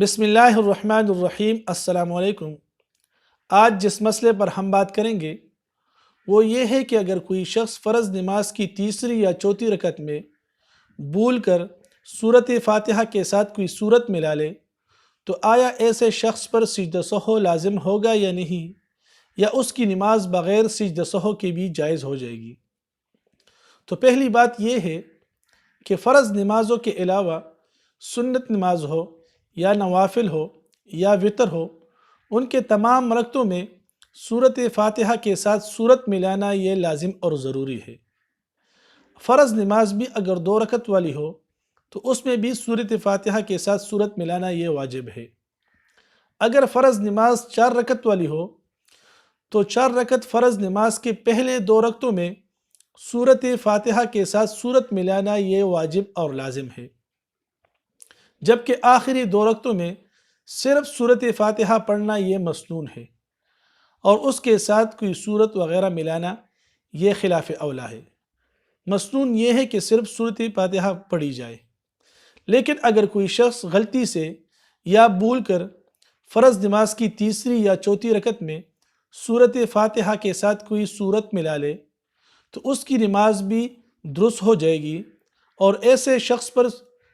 بسم اللہ الرحمن الرحیم۔ السلام علیکم۔ آج جس مسئلے پر ہم بات کریں گے وہ یہ ہے کہ اگر کوئی شخص فرض نماز کی تیسری یا چوتھی رکعت میں بھول کر سورۃ فاتحہ کے ساتھ کوئی سورت ملا لے تو آیا ایسے شخص پر سجدہ سہو لازم ہوگا یا نہیں، یا اس کی نماز بغیر سجدہ سہو کے بھی جائز ہو جائے گی؟ تو پہلی بات یہ ہے کہ فرض نمازوں کے علاوہ سنت نماز ہو یا نوافل ہو یا وتر ہو، ان کے تمام رکعتوں میں سورۃ فاتحہ کے ساتھ سورت ملانا یہ لازم اور ضروری ہے۔ فرض نماز بھی اگر 2 رکعت والی ہو تو اس میں بھی سورۃ فاتحہ کے ساتھ سورت ملانا یہ واجب ہے۔ اگر فرض نماز 4 رکعت والی ہو تو 4 رکعت فرض نماز کے پہلے 2 رکعتوں میں سورۃ فاتحہ کے ساتھ سورت ملانا یہ واجب اور لازم ہے، جبکہ آخری 2 رکعتوں میں صرف سورۃ فاتحہ پڑھنا یہ مسنون ہے، اور اس کے ساتھ کوئی سورت وغیرہ ملانا یہ خلاف اولا ہے۔ مسنون یہ ہے کہ صرف سورۃ فاتحہ پڑھی جائے، لیکن اگر کوئی شخص غلطی سے یا بھول کر فرض نماز کی تیسری یا چوتھی رکعت میں سورۃ فاتحہ کے ساتھ کوئی سورت ملا لے تو اس کی نماز بھی درست ہو جائے گی، اور ایسے شخص پر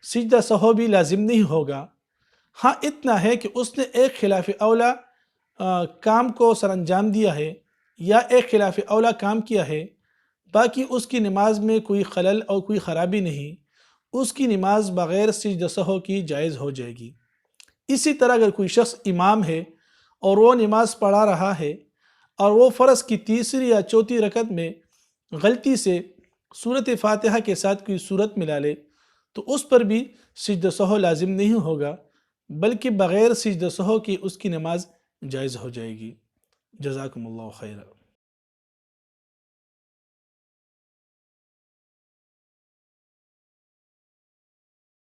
سجدہ سہو بھی لازم نہیں ہوگا۔ ہاں اتنا ہے کہ اس نے ایک خلاف اولا کام کو سر انجام دیا ہے یا ایک خلاف اولا کام کیا ہے، باقی اس کی نماز میں کوئی خلل اور کوئی خرابی نہیں، اس کی نماز بغیر سجدہ سہو کی جائز ہو جائے گی۔ اسی طرح اگر کوئی شخص امام ہے اور وہ نماز پڑھا رہا ہے اور وہ فرض کی تیسری یا چوتھی رکعت میں غلطی سے سورۃ فاتحہ کے ساتھ کوئی سورت ملا لے تو اس پر بھی سجدہ سہو لازم نہیں ہوگا، بلکہ بغیر سجدہ سہو کی اس کی نماز جائز ہو جائے گی۔ جزاکم اللہ خیرا۔